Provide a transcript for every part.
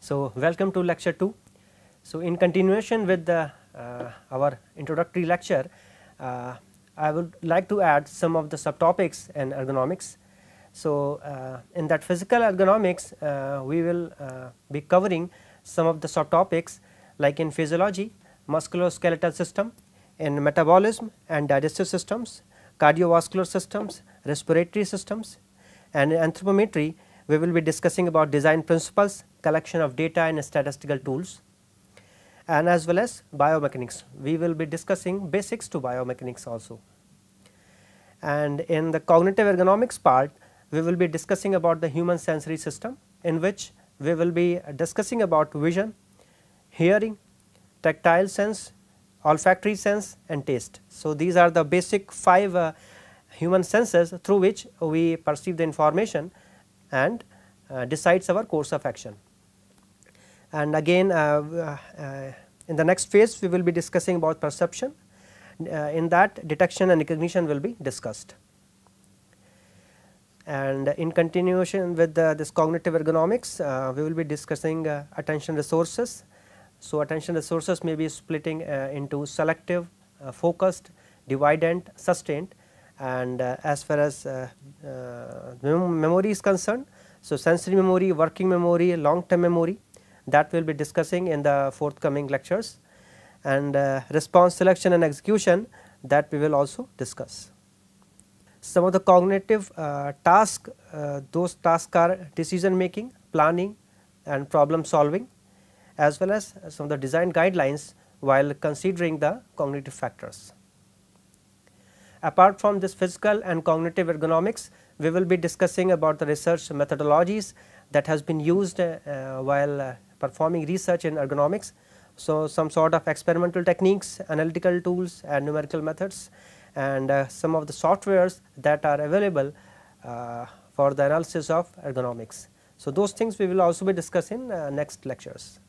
So, welcome to lecture 2. So, in continuation with the our introductory lecture, I would like to add some of the subtopics in ergonomics. So, in that physical ergonomics, we will be covering some of the subtopics like in physiology, musculoskeletal system, in metabolism and digestive systems, cardiovascular systems, respiratory systems, and in anthropometry we will be discussing about design principles, collection of data and statistical tools, and as well as biomechanics. We will be discussing basics to biomechanics also. And in the cognitive ergonomics part, we will be discussing about the human sensory system, in which we will be discussing about vision, hearing, tactile sense, olfactory sense and taste. So, these are the basic 5 human senses through which we perceive the information and decides our course of action. And again in the next phase we will be discussing about perception. In that, detection and recognition will be discussed. And in continuation with this cognitive ergonomics, we will be discussing attention resources. So, attention resources may be splitting into selective, focused, dividend, sustained, and as far as memory is concerned. So, sensory memory, working memory, long term memory, that we will be discussing in the forthcoming lectures, and response selection and execution, that we will also discuss. Some of the cognitive tasks, those tasks are decision making, planning and problem solving, as well as some of the design guidelines while considering the cognitive factors. Apart from this physical and cognitive ergonomics, we will be discussing about the research methodologies that has been used while performing research in ergonomics. So, some sort of experimental techniques, analytical tools and numerical methods, and some of the softwares that are available for the analysis of ergonomics. So, those things we will also be discussing in next lectures.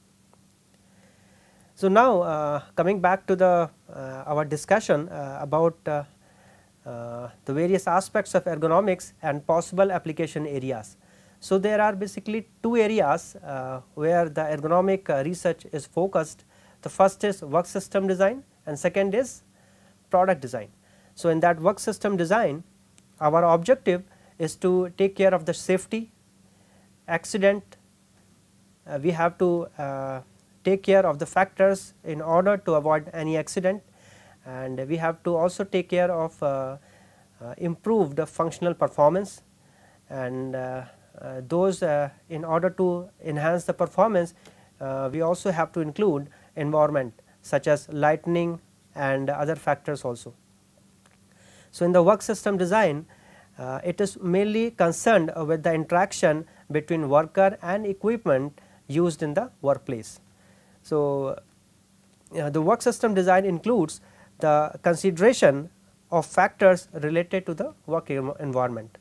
So, now coming back to the our discussion about the various aspects of ergonomics and possible application areas. So, there are basically 2 areas where the ergonomic research is focused. The first is work system design and second is product design. So, in that work system design, our objective is to take care of the safety, accident, we have to take care of the factors in order to avoid any accident, and we have to also take care of improved functional performance, and those in order to enhance the performance, we also have to include environment such as lighting and other factors also. So, in the work system design, it is mainly concerned with the interaction between worker and equipment used in the workplace. So, the work system design includes the consideration of factors related to the work environment.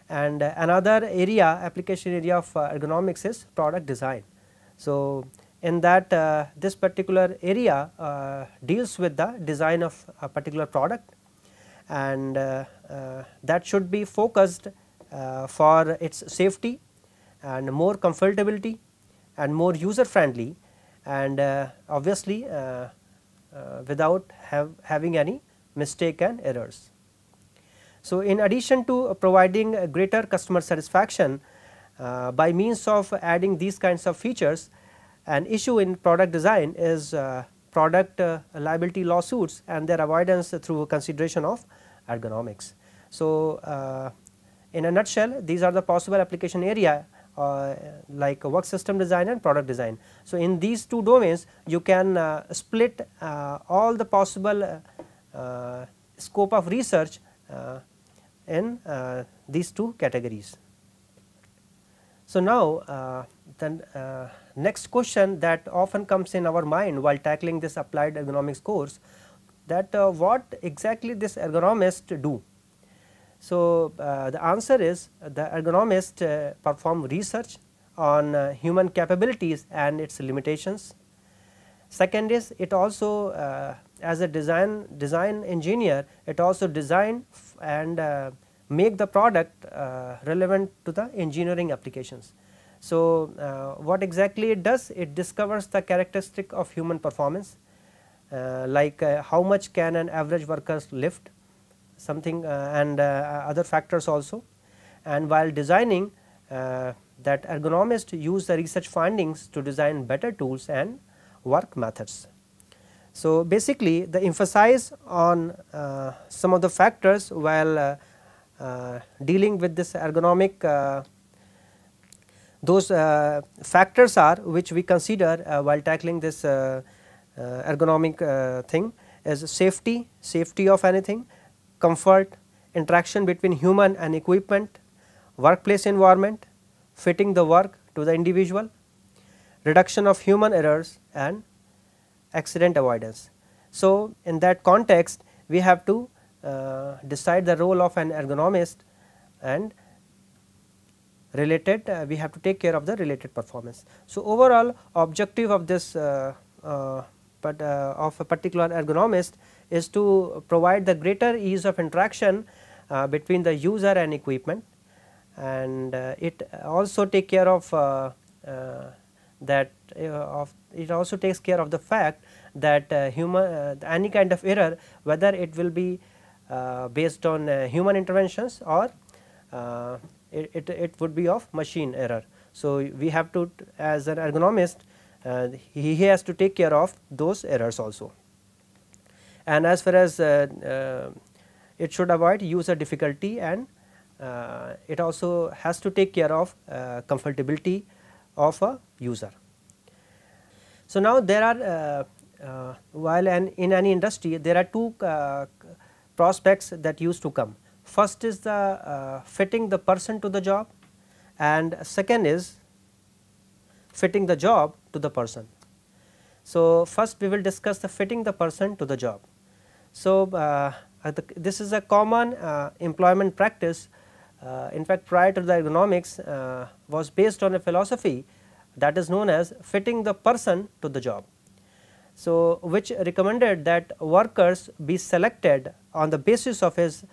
And another area, application area of ergonomics is product design. So, in that this particular area deals with the design of a particular product, and that should be focused for its safety and more comfortability and more user friendly, and obviously without having any mistake and errors. So, in addition to providing greater customer satisfaction by means of adding these kinds of features, an issue in product design is product liability lawsuits and their avoidance through consideration of ergonomics. So, in a nutshell, these are the possible application area like work system design and product design. So, in these 2 domains you can split all the possible scope of research in these 2 categories. So, now the next question that often comes in our mind while tackling this applied ergonomics course, that what exactly this ergonomist do. So, the answer is the ergonomist perform research on human capabilities and its limitations. Second is, it also as a design engineer, it also design and make the product relevant to the engineering applications. So, what exactly it does? It discovers the characteristic of human performance, like how much can an average worker lift, something and other factors also. And while designing, that ergonomists use the research findings to design better tools and work methods. So, basically the emphasis on some of the factors while dealing with this ergonomic, those factors are which we consider while tackling this ergonomic thing is safety of anything, comfort, interaction between human and equipment, workplace environment, fitting the work to the individual, reduction of human errors and accident avoidance. So, in that context we have to decide the role of an ergonomist, and related we have to take care of the related performance. So, overall objective of this of a particular ergonomist is to provide the greater ease of interaction between the user and equipment, and it also take care of it also takes care of the fact that any kind of error, whether it will be based on human interventions or it would be of machine error. So, we have to, as an ergonomist, he has to take care of those errors also, and as far as it should avoid user difficulty, and it also has to take care of comfortability of a user. So, now there are while in any industry there are two prospects that used to come. First is the fitting the person to the job, and second is fitting the job to the person. So, first we will discuss the fitting the person to the job. So, this is a common employment practice. In fact, prior to the ergonomics was based on a philosophy that is known as fitting the person to the job. So, which recommended that workers be selected on the basis of his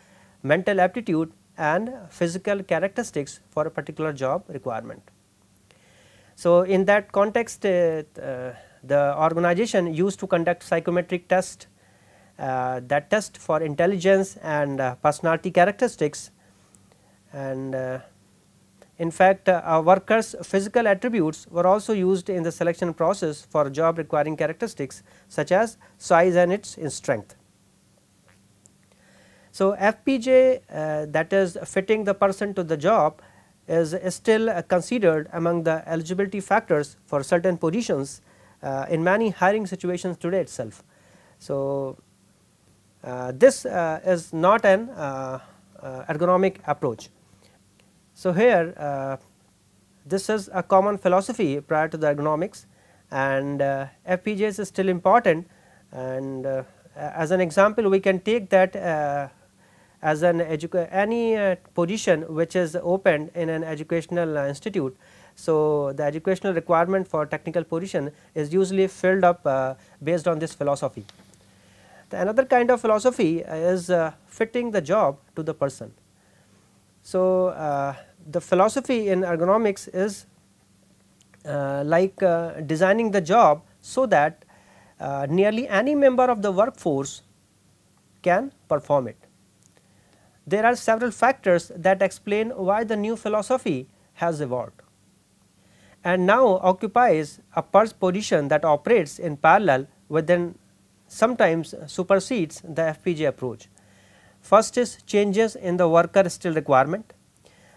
mental aptitude and physical characteristics for a particular job requirement. So, in that context the organization used to conduct psychometric test, that test for intelligence and personality characteristics, and in fact workers physical attributes were also used in the selection process for job requiring characteristics such as size and its strength. So, FPJ that is fitting the person to the job is still considered among the eligibility factors for certain positions in many hiring situations today itself. So, this is not an ergonomic approach. So, here this is a common philosophy prior to the ergonomics, and FPJs is still important, and as an example we can take that as an any position which is opened in an educational institute. So, the educational requirement for technical position is usually filled up based on this philosophy. Another kind of philosophy is fitting the job to the person. So, the philosophy in ergonomics is like designing the job so that nearly any member of the workforce can perform it. There are several factors that explain why the new philosophy has evolved and now occupies a position that operates in parallel with and sometimes supersedes the FPJ approach. First is changes in the worker skill requirement,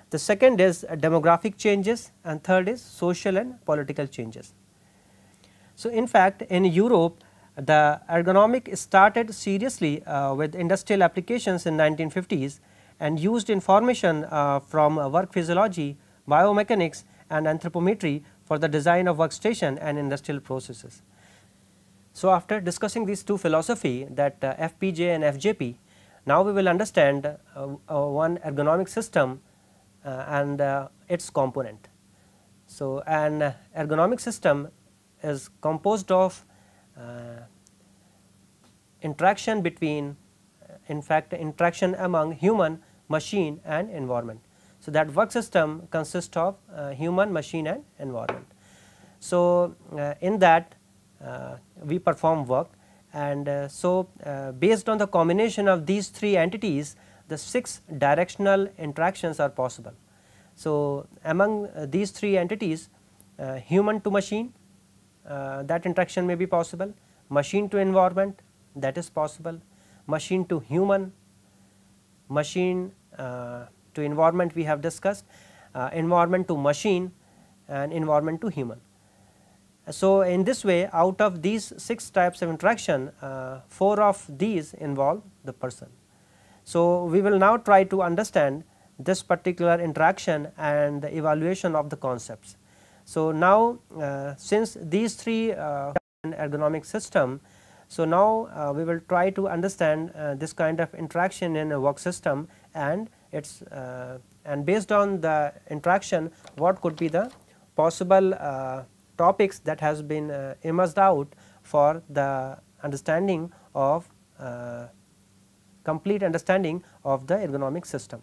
the second is demographic changes, and third is social and political changes. So, in fact, in Europe the ergonomic started seriously with industrial applications in 1950s and used information from work physiology, biomechanics and anthropometry for the design of workstation and industrial processes. So, after discussing these two philosophy, that FPJ and FJP, now we will understand one ergonomic system and its component. So, an ergonomic system is composed of interaction between, in fact interaction among human, machine and environment. So, that work system consists of human, machine and environment. So, in that we perform work, and based on the combination of these three entities, the 6 directional interactions are possible. So, among these three entities, human to machine, that interaction may be possible, machine to environment, that is possible, machine to human, machine to environment we have discussed, environment to machine, and environment to human. So, in this way, out of these 6 types of interaction, 4 of these involve the person. So, we will now try to understand this particular interaction and the evaluation of the concepts. So, now since these 3 ergonomic system, so now we will try to understand this kind of interaction in a work system, and its and based on the interaction, what could be the possible topics that has been emerged out for the understanding of complete understanding of the ergonomic system.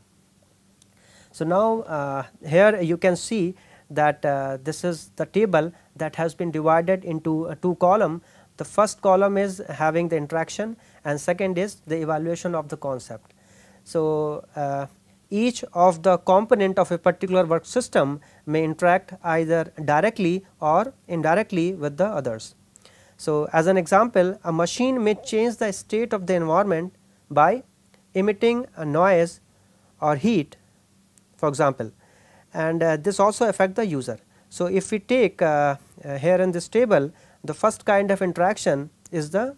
So, now here you can see that this is the table that has been divided into 2 columns. The first column is having the interaction, and second is the evaluation of the concept. So, each of the component of a particular work system may interact either directly or indirectly with the others. So, as an example, a machine may change the state of the environment by emitting a noise or heat, for example, and this also affect the user. So, if we take here in this table, the first kind of interaction is the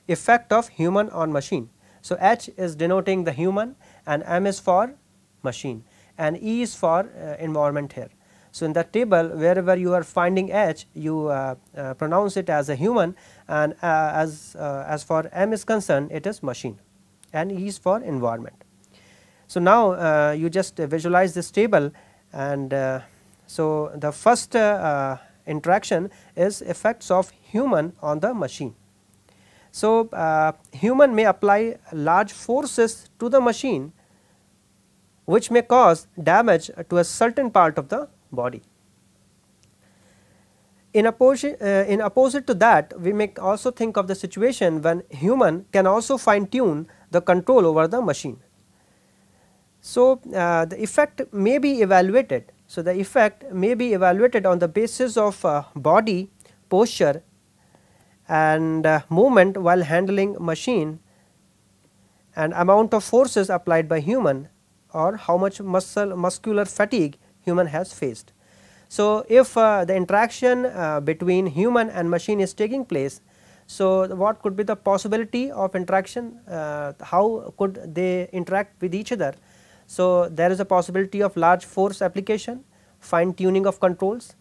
effect of human on machine. So, H is denoting the human, and M is for machine, and E is for environment here. So, in that table, wherever you are finding H, you pronounce it as a human, and as for M is concerned, it is machine, and E is for environment. So, now you just visualize this table, and so the first interaction is effects of human on the machine. So, human may apply large forces to the machine, which may cause damage to a certain part of the body. In opposite to that, we may also think of the situation when human can also fine tune the control over the machine. So, the effect may be evaluated. So, the effect may be evaluated on the basis of body posture and movement while handling machine, and amount of forces applied by human, or how much muscular fatigue human has faced. So, if the interaction between human and machine is taking place, so what could be the possibility of interaction, how could they interact with each other? So, there is a possibility of large force application, fine tuning of controls,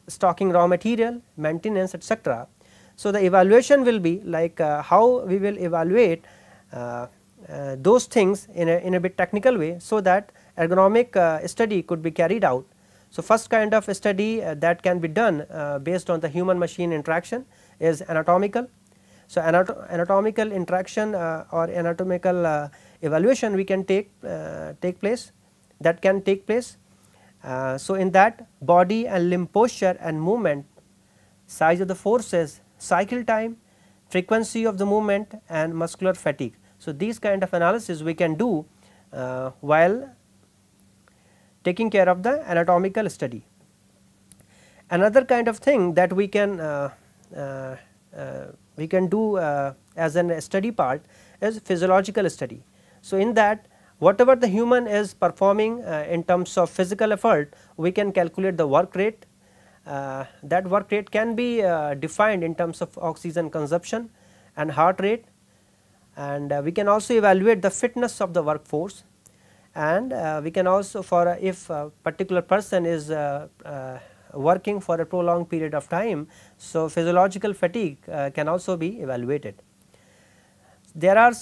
stocking raw material, maintenance, etc. So, the evaluation will be like how we will evaluate those things in a bit technical way, so that ergonomic study could be carried out. So, first kind of study that can be done based on the human machine interaction is anatomical. So, anatomical interaction or anatomical evaluation we can take place. So, in that, body and limb posture and movement, size of the forces, cycle time, frequency of the movement, and muscular fatigue. So, these kind of analysis we can do while taking care of the anatomical study. Another kind of thing that we can do as a study part is physiological study. So, in that, whatever the human is performing in terms of physical effort, we can calculate the work rate. That work rate can be defined in terms of oxygen consumption and heart rate, and we can also evaluate the fitness of the workforce, and we can also, for if a particular person is working for a prolonged period of time, so physiological fatigue can also be evaluated. There are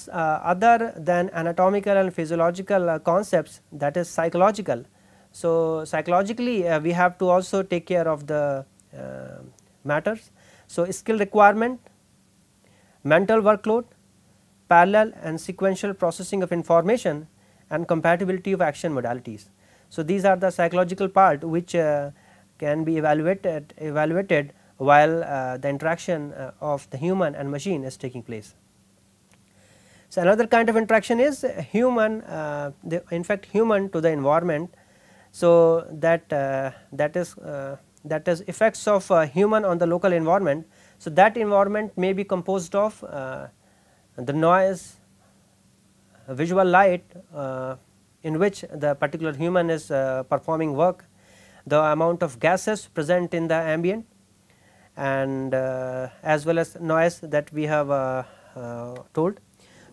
other than anatomical and physiological concepts, that is psychological. So, psychologically we have to also take care of the matters. So, skill requirement, mental workload, parallel and sequential processing of information, and compatibility of action modalities. So, these are the psychological part which can be evaluated while the interaction of the human and machine is taking place. So, another kind of interaction is human, in fact human to the environment. So, that is effects of human on the local environment. So, that environment may be composed of the noise, visual light in which the particular human is performing work, the amount of gases present in the ambient, and as well as noise that we have told.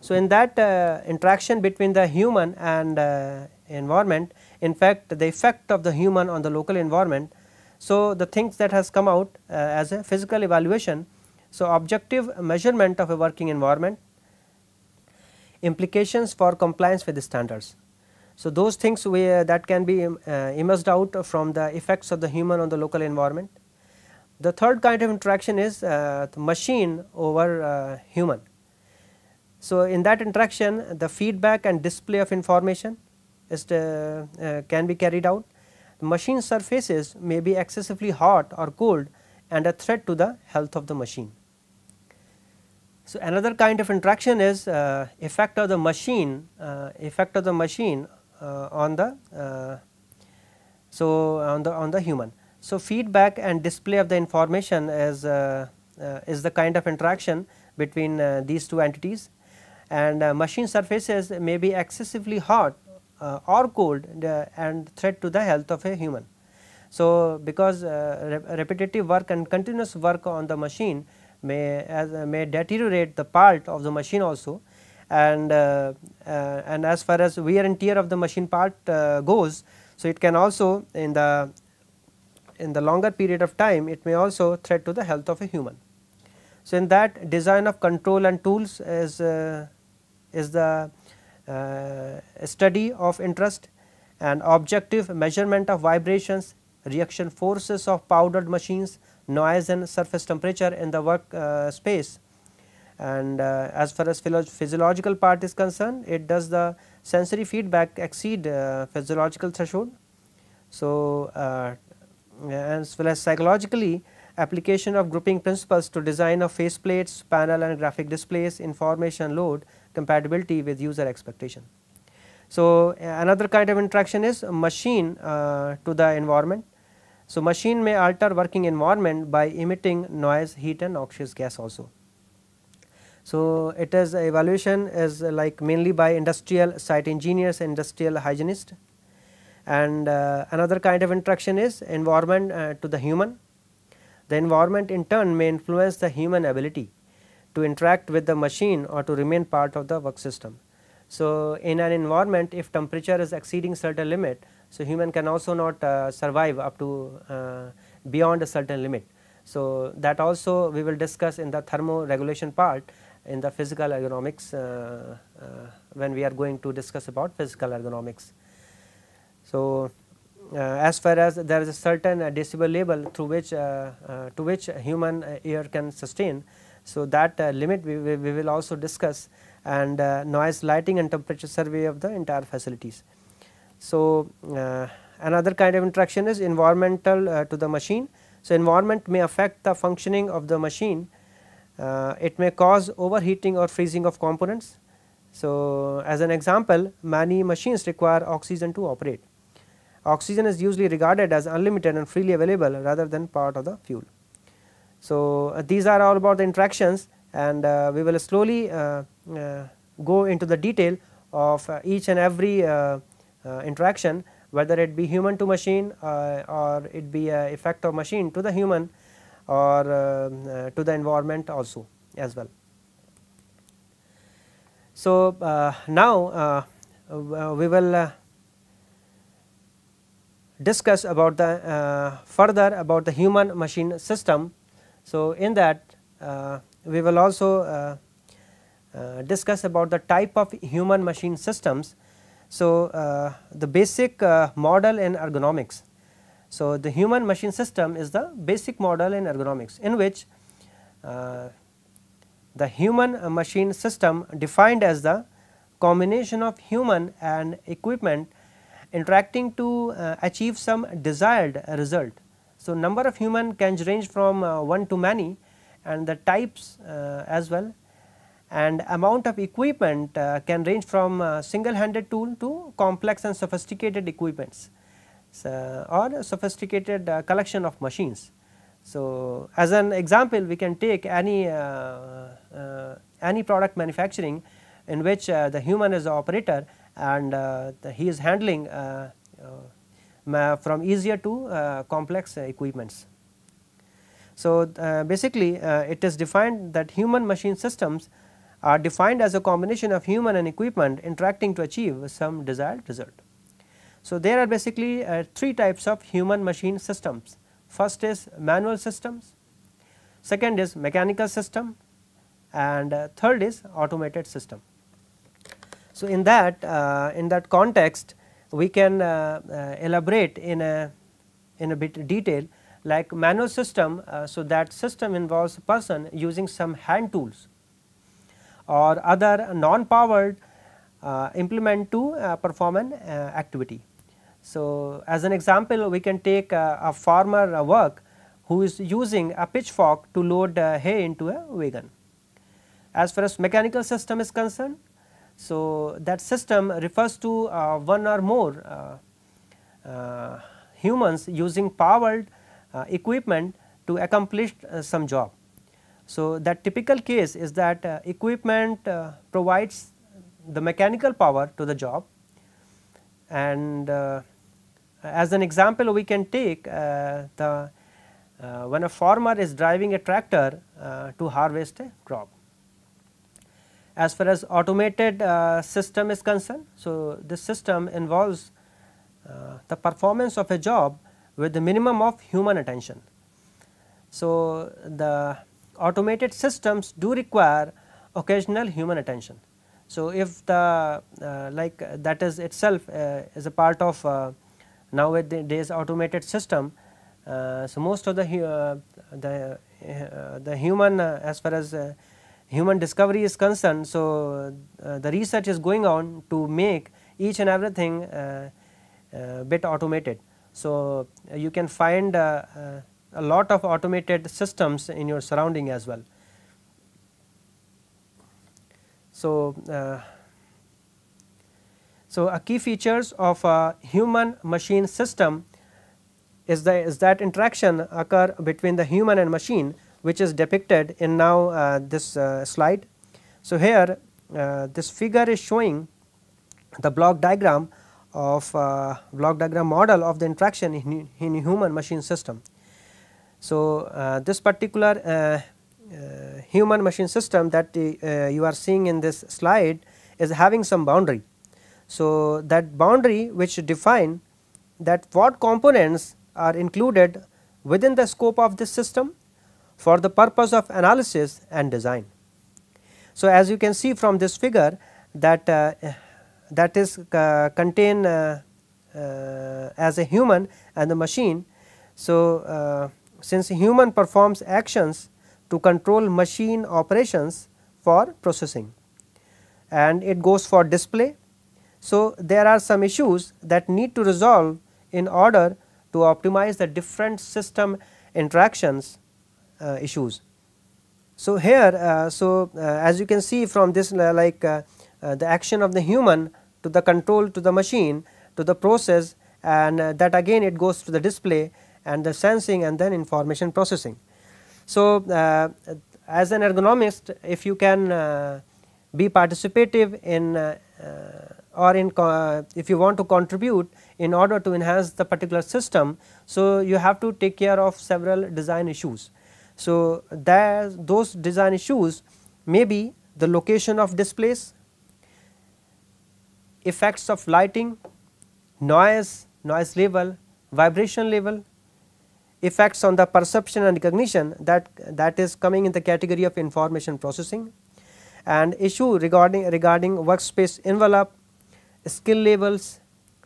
So, in that interaction between the human and environment, in fact the effect of the human on the local environment. So, the things that has come out as a physical evaluation. So, objective measurement of a working environment, implications for compliance with the standards. So, those things that can be immersed out from the effects of the human on the local environment. The third kind of interaction is the machine over human. So, in that interaction the feedback and display of information is can be carried out. Machine surfaces may be excessively hot or cold and a threat to the health of the machine. So, another kind of interaction is effect of the machine on the human. So, feedback and display of the information is the kind of interaction between these two entities, and machine surfaces may be excessively hot or cold and threat to the health of a human. So, because repetitive work and continuous work on the machine may deteriorate the part of the machine also, and as far as wear and tear of the machine part goes, so it can also in the longer period of time it may also threat to the health of a human. So, in that design of control and tools is the study of interest and objective measurement of vibrations, reaction forces of powdered machines, noise and surface temperature in the work space. And as far as physiological part is concerned, it does the sensory feedback exceed physiological threshold. So, as well as psychologically, application of grouping principles to design of faceplates, panel and graphic displays, information load, compatibility with user expectation. So, another kind of interaction is machine to the environment. So, machine may alter working environment by emitting noise, heat and noxious gas also. So, it is evaluation is like mainly by industrial site engineers, industrial hygienists, and another kind of interaction is environment to the human. The environment in turn may influence the human ability to interact with the machine or to remain part of the work system. So, in an environment if temperature is exceeding certain limit, so human can also not survive up to beyond a certain limit. So, that also we will discuss in the thermoregulation part in the physical ergonomics when we are going to discuss about physical ergonomics. So, as far as there is a certain decibel level through which to which human ear can sustain, so that limit we will also discuss, and noise, lighting and temperature survey of the entire facilities. So, another kind of interaction is environmental to the machine. So, environment may affect the functioning of the machine, it may cause overheating or freezing of components. So, as an example, many machines require oxygen to operate. Oxygen is usually regarded as unlimited and freely available rather than part of the fuel. So, these are all about the interactions, and we will slowly go into the detail of each and every interaction, whether it be human to machine or it be a effect of machine to the human or to the environment also as well. So, now we will discuss about the further about the human machine system. So, in that we will also discuss about the type of human machine systems. So, the basic model in ergonomics. So, the human machine system is the basic model in ergonomics, in which the human machine system defined as the combination of human and equipment interacting to achieve some desired result. So, number of human can range from 1 to many, and the types as well, and amount of equipment can range from single handed tool to complex and sophisticated equipments, or sophisticated collection of machines. So, as an example, we can take any product manufacturing in which the human is the operator, and he is handling from easier to complex equipments. So, basically it is defined that human machine systems are defined as a combination of human and equipment interacting to achieve some desired result. So, there are basically 3 types of human machine systems. First is manual systems, second is mechanical system, and third is automated system. So, in that context we can elaborate in a bit detail, like manual system. So, that system involves a person using some hand tools or other non powered implement to perform an activity. So, as an example, we can take a farmer work who is using a pitchfork to load hay into a wagon. As far as mechanical system is concerned, so that system refers to one or more humans using powered equipment to accomplish some job. So, that typical case is that equipment provides the mechanical power to the job, and as an example we can take when a farmer is driving a tractor to harvest a crop. As far as automated system is concerned, so this system involves the performance of a job with the minimum of human attention. So, the automated systems do require occasional human attention. So, if the like that is itself is a part of nowadays automated system, so most of the human as far as human discovery is concerned. So, the research is going on to make each and everything bit automated. So, you can find a lot of automated systems in your surrounding as well. So, a key features of a human machine system is that interaction occur between the human and machine, which is depicted in now this slide. So, here this figure is showing the block diagram model of the interaction in human machine system. So, this particular human machine system that you are seeing in this slide is having some boundary. So, that boundary which define that what components are included within the scope of this system for the purpose of analysis and design. So, as you can see from this figure that that is contained as a human and the machine. So, since human performs actions to control machine operations for processing, and it goes for display. So, there are some issues that need to resolve in order to optimize the different system interactions issues. So, here as you can see from this the action of the human to the control to the machine to the process, and that again it goes to the display and the sensing and then information processing. So, as an ergonomist, if you can be participative in or in if you want to contribute in order to enhance the particular system, so you have to take care of several design issues. So, those design issues may be the location of displays, effects of lighting, noise level, vibration level, effects on the perception and recognition, that is coming in the category of information processing, and issue regarding workspace envelope, skill levels,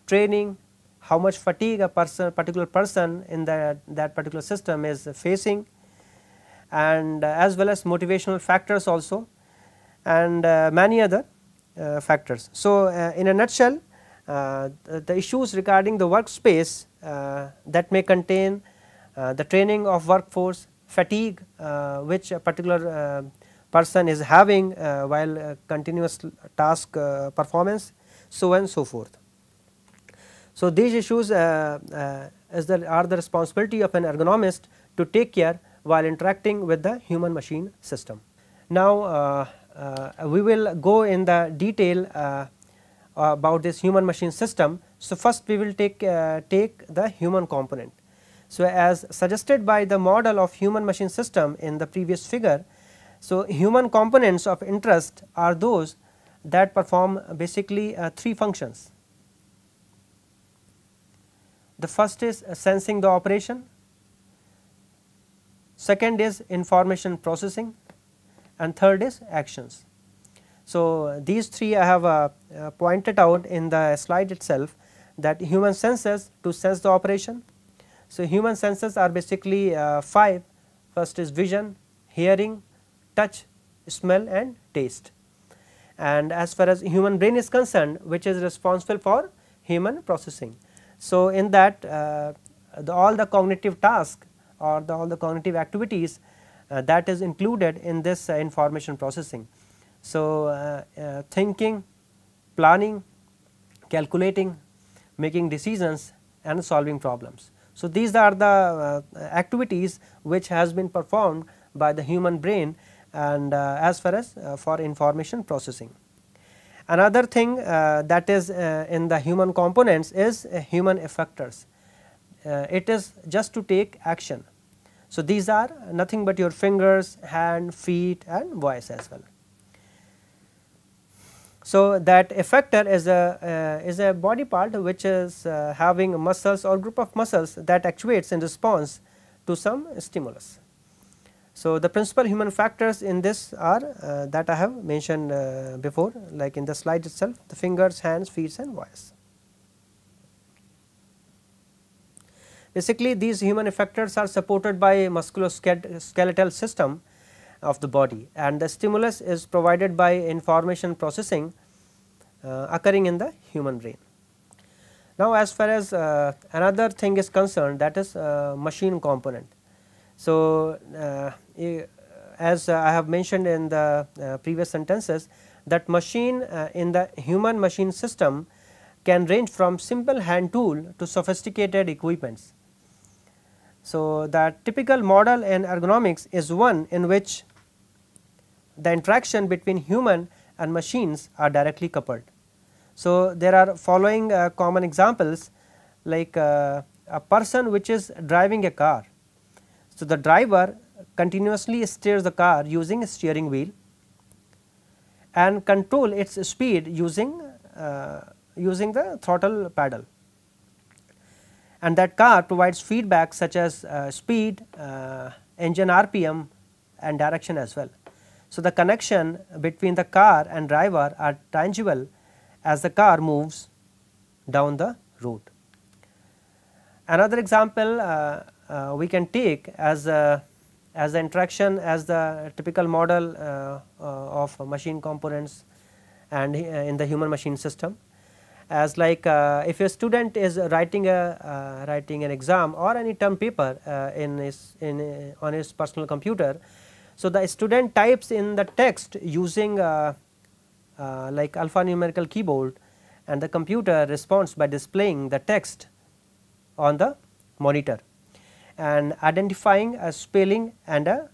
training, how much fatigue a particular person in that particular system is facing, and as well as motivational factors also, and many other factors. So, in a nutshell, the issues regarding the workspace that may contain the training of workforce, fatigue which a particular person is having while continuous task performance, so on and so forth. So, these issues are the responsibility of an ergonomist to take care while interacting with the human machine system. Now, we will go in the detail about this human machine system. So, first we will take the human component. So, as suggested by the model of human machine system in the previous figure, so human components of interest are those that perform basically three functions. The first is sensing the operation, second is information processing, and third is actions. So, these three I have pointed out in the slide itself, that human senses to sense the operation. So, human senses are basically 5. First is vision, hearing, touch, smell and taste. And as far as human brain is concerned, which is responsible for human processing. So, in that all the cognitive tasks or all the cognitive activities that is included in this information processing. So, thinking, planning, calculating, making decisions and solving problems. So, these are the activities which has been performed by the human brain, and as far as for information processing. Another thing that is in the human components is human effectors. It is just to take action. So, these are nothing but your fingers, hand, feet and voice as well. So, that effector is a body part which is having muscles or group of muscles that actuates in response to some stimulus. So, the principal human factors in this are that I have mentioned before, like in the slide itself, the fingers, hands, feet and voice. Basically, these human effectors are supported by musculoskeletal system of the body, and the stimulus is provided by information processing occurring in the human brain. Now, as far as another thing is concerned, that is machine component. So, as I have mentioned in the previous sentences, that machine in the human machine system can range from simple hand tool to sophisticated equipments. So, the typical model in ergonomics is one in which the interaction between human and machines are directly coupled. So, there are following common examples, like a person which is driving a car. So, the driver continuously steers the car using a steering wheel and control its speed using the throttle pedal, and that car provides feedback such as speed, engine RPM and direction as well. So, the connection between the car and driver are tangible as the car moves down the road. Another example we can take as the interaction as the typical model of machine components and in the human machine system, as like if a student is writing an exam or any term paper on his personal computer. So, the student types in the text using like alphanumerical keyboard, and the computer responds by displaying the text on the monitor and identifying a spelling and a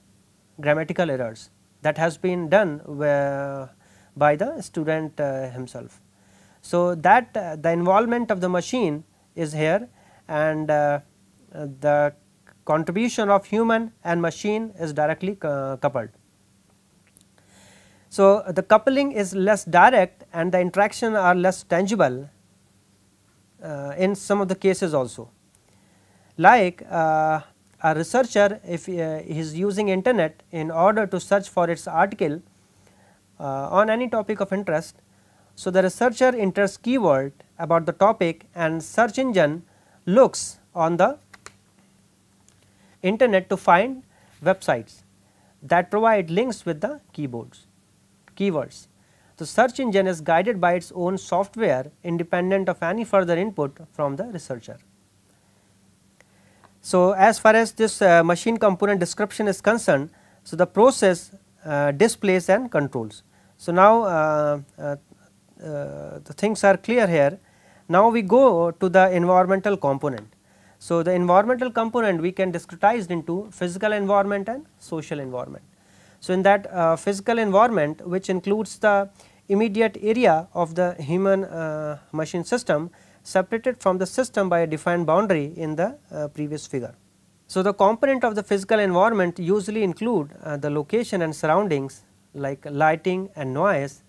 grammatical errors that has been done by the student himself. So, that the involvement of the machine is here, and the contribution of human and machine is directly coupled. So, the coupling is less direct and the interaction are less tangible in some of the cases also. Like a researcher, if he is using internet in order to search for its article on any topic of interest. So, the researcher enters keyword about the topic and search engine looks on the internet to find websites that provide links with the keywords. The search engine is guided by its own software independent of any further input from the researcher. So, as far as this machine component description is concerned, so the process, displays and controls. So, now the things are clear here. Now, we go to the environmental component. So, the environmental component we can discretize into physical environment and social environment. So, in that physical environment, which includes the immediate area of the human machine system separated from the system by a defined boundary in the previous figure. So, the component of the physical environment usually include the location and surroundings like lighting and noise,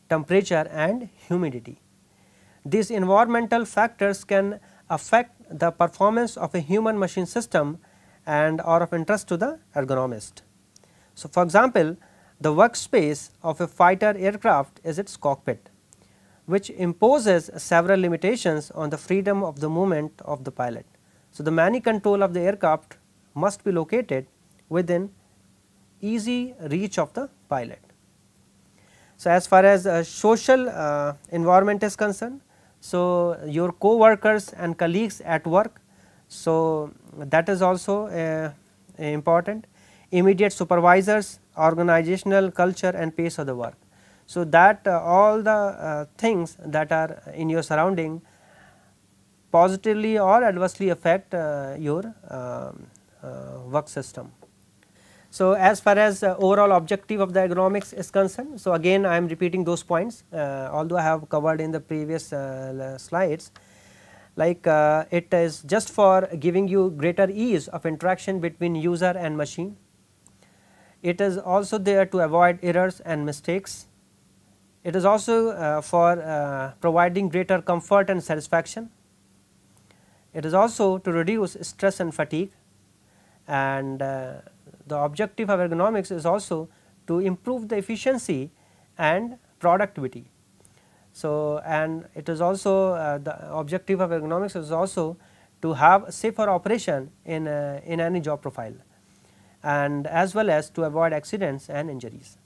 temperature and humidity. These environmental factors can affect the performance of a human machine system and are of interest to the ergonomist. So, for example, the workspace of a fighter aircraft is its cockpit, which imposes several limitations on the freedom of the movement of the pilot. So, the manual control of the aircraft must be located within easy reach of the pilot. So, as far as social environment is concerned, so your co-workers and colleagues at work, so that is also important. Immediate supervisors, organizational culture and pace of the work. So, that all the things that are in your surrounding positively or adversely affect your work system. So, as far as overall objective of the ergonomics is concerned, so again I am repeating those points, although I have covered in the previous slides, like it is just for giving you greater ease of interaction between user and machine. It is also there to avoid errors and mistakes. It is also for providing greater comfort and satisfaction. It is also to reduce stress and fatigue, and the objective of ergonomics is also to improve the efficiency and productivity. So, and it is also the objective of ergonomics is also to have safer operation in any job profile, and as well as to avoid accidents and injuries.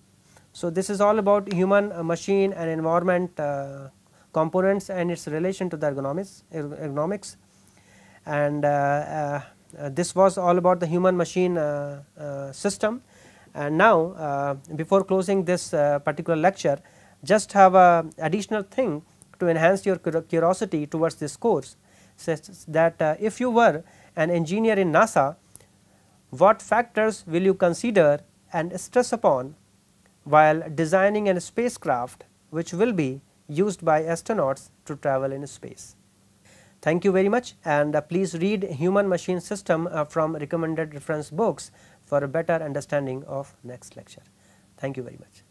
So, this is all about human, machine and environment components and its relation to the ergonomics, and this was all about the human machine system. And now, before closing this particular lecture, just have a additional thing to enhance your curiosity towards this course, says that if you were an engineer in NASA, what factors will you consider and stress upon while designing a spacecraft which will be used by astronauts to travel in space? Thank you very much, and please read Human Machine System from recommended reference books for a better understanding of next lecture. Thank you very much.